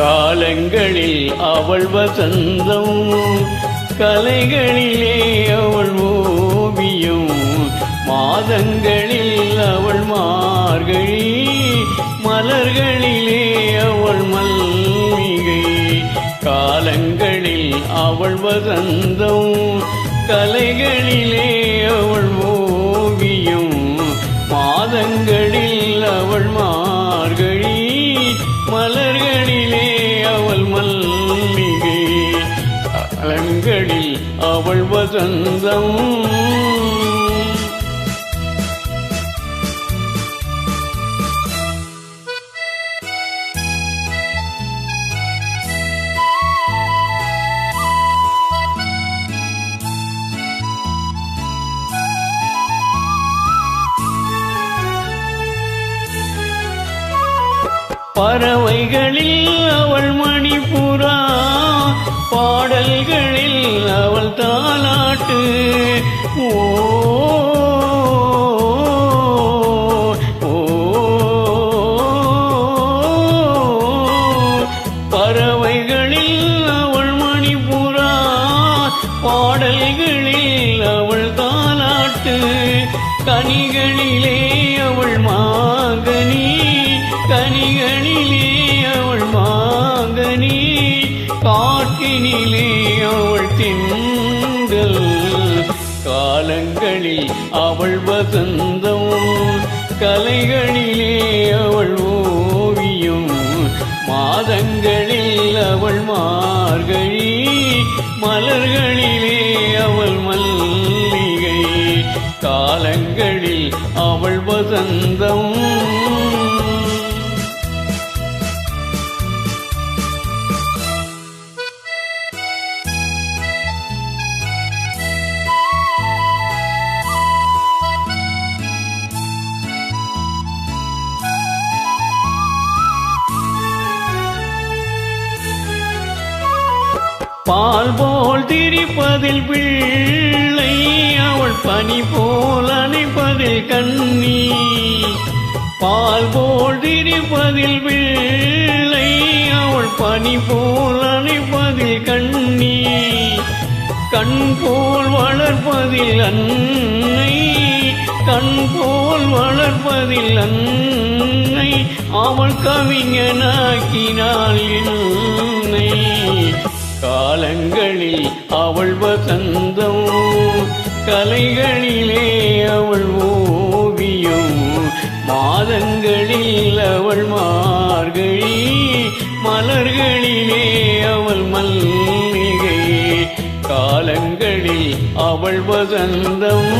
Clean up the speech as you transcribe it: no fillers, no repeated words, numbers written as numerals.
காலங்களில் அவள் வசந்தம், கலைகளிலே அவள் ஓவியம், மாதங்களில் அவள் மார்கழி, மலர்களிலே அவள் மல்லிகை. காலங்களில் அவள் வசந்தம், கலைகளிலே அவள் ஓவியம், மாதங்களில் அவள் மார்கழி, மலர்களிலே அவள் மல்லிகை. காலங்களில் அவள் வசந்தம். பறவைகளில் அவள் மணிப்புறா, பாடல்களில் அவள் தாலாட்டு. ஓ பறவைகளில் அவள் மணிப்புறா, பாடல்களில் அவள் தாலாட்டு. கனிகளிலே அவள் மாங்கனி, கனிகளிலே அவள் மாங்கனி, காற்றினிலே அவள் திங்கள். காலங்களில் அவள் வசந்தம், கலைகளிலே அவள் ஓவியம், மாதங்களில் அவள் மார்கழி, மலர்களிலே அவள் மல்லிகை. காலங்களில் அவள் வசந்தம். பால் போல் திரிப்பதில் பிள்ளை, அவள் பனி போல் அணைப்பதில் கண்ணி. பால் போல் திரிப்பதில் பிள்ளை, அவள் பனி போல் அணைப்பதில் கண்ணி. கண் போல் வளர்ப்பதில் அன்னை, கண் போல் வளர்ப்பதில் அன்னை. அவள் கவிஞனாக்கினாள் என்னை. காலங்களில் அவள் வசந்தம், கலைகளிலே அவள் ஓவியம், மாதங்களில் அவள் மார்கழி, மலர்களிலே அவள் மல்லிகை. காலங்களில் அவள் வசந்தம்.